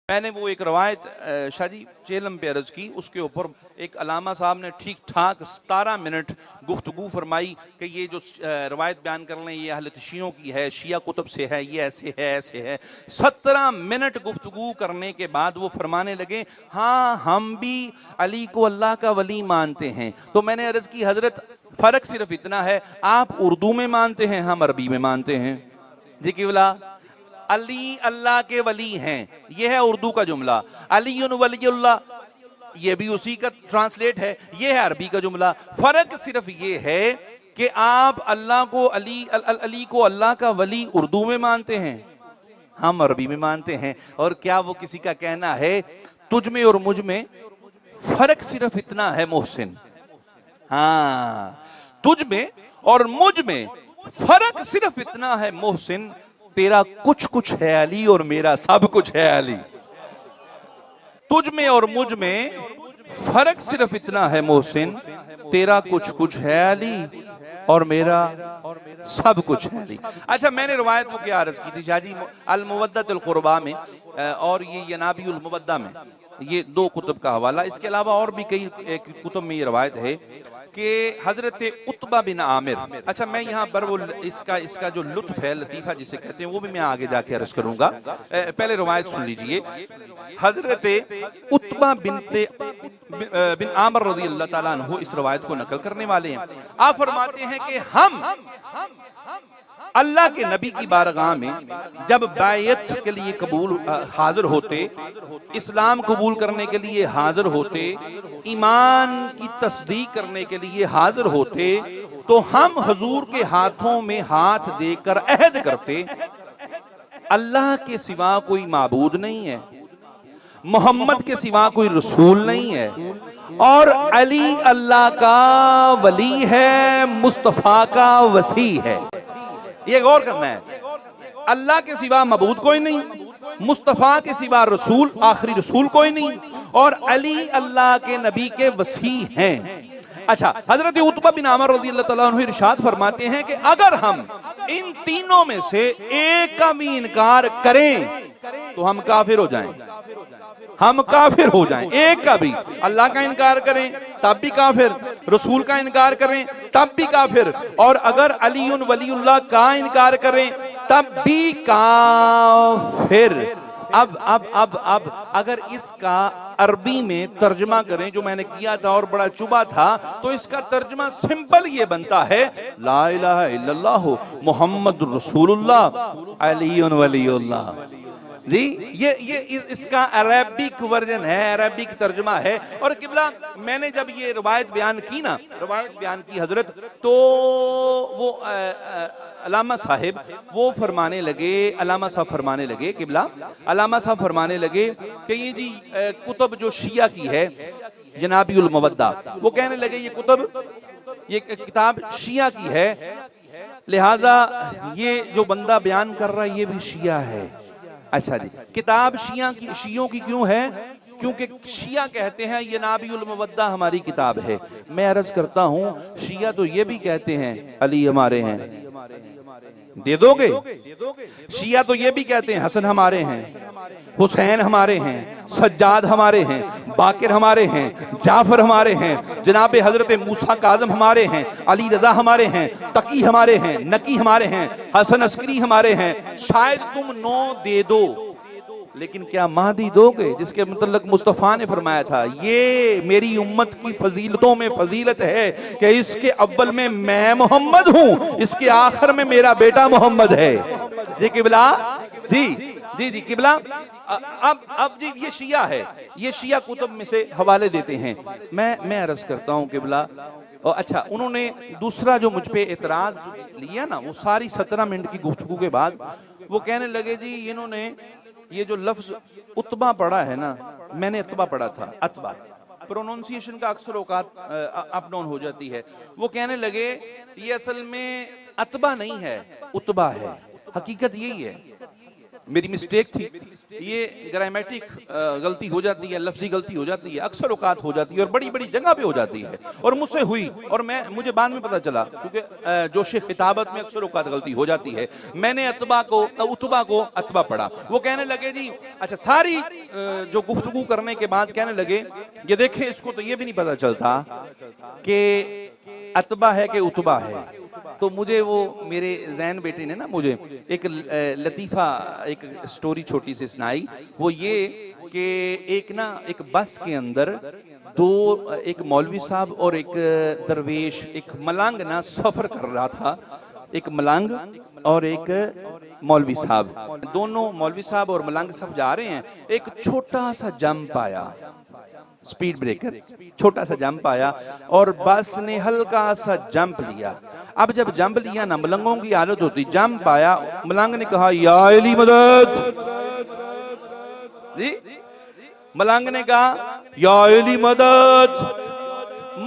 میں نے وہ ایک روایت شاہ جی چیلم پہ عرض کی، اس کے اوپر ایک علامہ صاحب نے ٹھیک ٹھاک 17 منٹ گفتگو فرمائی کہ یہ جو روایت بیان کر لیں یہ اہل شیعوں کی ہے، شیعہ کتب سے ہے، یہ ایسے ہے ایسے ہے۔ 17 منٹ گفتگو کرنے کے بعد وہ فرمانے لگے ہاں ہم بھی علی کو اللہ کا ولی مانتے ہیں۔ تو میں نے عرض کی حضرت فرق صرف اتنا ہے، آپ اردو میں مانتے ہیں، ہم عربی میں مانتے ہیں۔ جی قبلہ علی اللہ کے ولی ہیں، یہ ہے اردو کا جملہ، علی ولی اللہ یہ بھی اسی کا ٹرانسلیٹ ہے، یہ ہے عربی کا جملہ۔ فرق صرف یہ ہے کہ آپ اللہ کو علی کو اللہ کا ولی اردو میں مانتے ہیں، ہم عربی میں مانتے ہیں۔ اور کیا وہ کسی کا کہنا ہے تجھ میں اور مجھ میں فرق صرف اتنا ہے محسن، ہاں تجھ میں اور مجھ میں فرق صرف اتنا ہے محسن، تیرا کچھ کچھ ہے علی اور میرا سب کچھ ہے علی۔ تجھ میں اور مجھ میں فرق صرف اتنا ہے محسن، تیرا کچھ کچھ ہے علی اور میرا سب کچھ ہے علی۔ اچھا میں نے روایت وہ کیا عرض کی تھی شاہ جی، المودۃ القربہ میں اور یہ ینابی المودہ میں، یہ 2 کتب کا حوالہ۔ اس کے علاوہ اور بھی کئی کتب میں یہ روایت ہے کہ حضرت عتبہ بن عامر، اچھا میں یہاں پر وہ اس کا جو لطف ہے، لطیفہ جسے کہتے ہیں، وہ بھی میں آگے جا کے عرض کروں گا۔ پہلے روایت سن لیجئے۔ حضرت عتبہ بن عامر رضی اللہ تعالیٰ عنہ اس روایت کو نقل کرنے والے ہیں۔ آپ فرماتے ہیں کہ ہم اللہ کے نبی کی بارگاہ میں جب بیعت کے لیے حاضر ہوتے، اسلام قبول کرنے کے لیے حاضر ہوتے، ایمان کی تصدیق کرنے کے لیے حاضر ہوتے، تو ہم حضور کے ہاتھوں میں ہاتھ دے کر عہد کرتے اللہ کے سوا کوئی معبود نہیں ہے، محمد کے سوا کوئی رسول نہیں ہے، اور علی اللہ کا ولی ہے، مصطفیٰ کا وصی ہے۔ یہ غور کرنا ہے، اللہ کے سوا معبود کوئی نہیں، مصطفیٰ کے سوا رسول آخری رسول کوئی نہیں، اور علی اللہ کے نبی کے وصی ہیں۔ اچھا حضرت عتبہ بن عامر رضی اللہ تعالیٰ عنہ ارشاد فرماتے ہیں کہ اگر ہم ان تینوں میں سے ایک کا بھی انکار کریں تو ہم کافر ہو جائیں، ہم کافر ہو جائیں۔ ایک کا بھی، اللہ کا انکار کریں تب بھی کافر، رسول کا انکار کریں تب بھی کافر، اور اگر علی ولی اللہ کا انکار کریں تب بھی کافر۔ اب اگر اس کا عربی میں ترجمہ کریں جو میں نے کیا تھا اور بڑا چبا تھا، تو اس کا ترجمہ سمپل یہ بنتا ہے لا الہ الا اللہ محمد رسول اللہ علی ولی اللہ۔ جی یہ اس کا عربک ورژن ہے، عربک ترجمہ ہے۔ اور قبلہ میں نے جب یہ روایت بیان کی حضرت، تو وہ علامہ صاحب فرمانے لگے قبلہ علامہ صاحب فرمانے لگے کہ یہ جی کتب جو شیعہ کی ہے ینابی المودہ، وہ کہنے لگے یہ کتاب شیعہ کی ہے، لہذا یہ جو بندہ بیان کر رہا ہے یہ بھی شیعہ ہے۔ اچھا جی، کتاب شیعوں کی کیوں ہے؟ کیونکہ شیعہ کہتے ہیں ینابی المودہ ہماری کتاب ہے۔ میں عرض کرتا ہوں شیعہ تو یہ بھی کہتے ہیں علی ہمارے ہیں، دے دو گے؟ شیعہ تو یہ بھی کہتے ہیں حسن ہمارے ہیں، حسین ہمارے ہیں، سجاد ہمارے ہیں، باقر ہمارے ہیں، جعفر ہمارے ہیں، جناب حضرت موسیٰ کاظم ہمارے ہیں، علی رضا ہمارے ہیں، تقی ہمارے ہیں، نقی ہمارے ہیں، حسن عسکری ہمارے ہیں۔ شاید تم 9 دے دو، لیکن کیا مہدی دو گے؟ جس کے متعلق مصطفیٰ نے فرمایا تھا یہ میری امت کی فضیلتوں میں فضیلت ہے کہ اس کے اول میں میں محمد ہوں، اس کے آخر میں میرا بیٹا محمد ہے۔ جی قبلہ، جی قبلہ، اب جی یہ شیعہ ہے، یہ شیعہ کتب میں سے حوالے دیتے ہیں۔ میں عرض کرتا ہوں قبلہ، اچھا انہوں نے دوسرا جو مجھ پہ اعتراض لیا نا، وہ ساری 17 منٹ کی گفتگو کے بعد وہ کہنے لگے جی انہوں نے یہ جو لفظ عتبہ پڑھا ہے نا، میں نے عتبہ پڑھا تھا، عتبہ پروننسیشن کا اکثر اوقات اپ ڈاؤن ہو جاتی ہے۔ وہ کہنے لگے یہ اصل میں عتبہ نہیں ہے، عتبہ ہے، حقیقت یہی ہے۔ میری مسٹیک تھی، یہ گرامیٹک غلطی ہو جاتی ہے، لفظی غلطی ہو جاتی ہے، اکثر اوقات ہو جاتی ہے اور بڑی بڑی جگہ پہ ہو جاتی ہے، اور مجھ سے ہوئی، اور مجھے بعد میں پتا چلا، کیونکہ جوش خطابت میں اکثر اوقات غلطی ہو جاتی ہے۔ میں نے اتبا کو اتبا پڑھا، وہ کہنے لگے جی اچھا، ساری جو گفتگو کرنے کے بعد کہنے لگے یہ دیکھیں اس کو تو یہ بھی نہیں پتا چلتا کہ اتبا ہے کہ اتبا ہے۔ تو مجھے وہ میرے زین بیٹے نے نا مجھے ایک لطیفہ، ایک سٹوری چھوٹی سی سنائی، وہ یہ کہ ایک بس کے اندر ایک مولوی صاحب اور ایک درویش، ایک ملنگ نا سفر کر رہا تھا، ایک ملنگ اور ایک مولوی صاحب، دونوں مولوی صاحب اور ملنگ صاحب جا رہے ہیں، ایک چھوٹا سا جمپ آیا، سپیڈ بریکر، چھوٹا سا جمپ آیا اور بس نے ہلکا سا جمپ لیا۔ اب جب جمپ لیا نا، ملنگوں کی حالت ہوتی، جمپ آیا، ملنگ نے کہا یا علی مدد، جی ملنگ نے کہا یا علی مدد،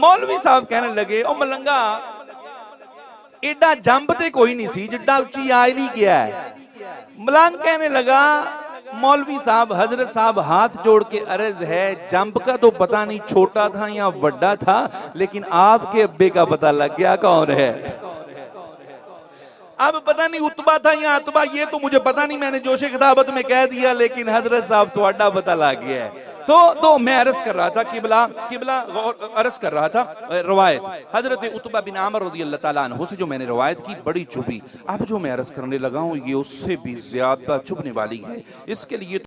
مولوی صاحب کہنے لگے او ملنگا ایڈا جمپ تے کوئی نہیں سی جڈا اچھی یا علی کیا ہے۔ ملنگ کہنے لگا مولوی صاحب، حضرت صاحب ہاتھ جوڑ کے عرض ہے، جمپ کا تو پتہ نہیں چھوٹا تھا یا بڑا تھا، لیکن آپ کے ابے کا پتہ لگ گیا کون ہے۔ اب پتہ نہیں اتبا تھا یا اتبا، یہ تو مجھے پتہ نہیں، میں نے جوش خطابت میں کہہ دیا، لیکن حضرت صاحب تو اڈا پتہ لگ گیا ہے۔ تو میں عرض کر رہا تھا قبلہ عرض کر رہا تھا، روایت حضرت اتبا بن عامر رضی اللہ تعالیٰ عنہ سے جو میں نے روایت کی بڑی چبھی، اب جو میں عرض کرنے لگا ہوں یہ اس سے بھی زیادہ چبھنے والی ہے، اس کے لیے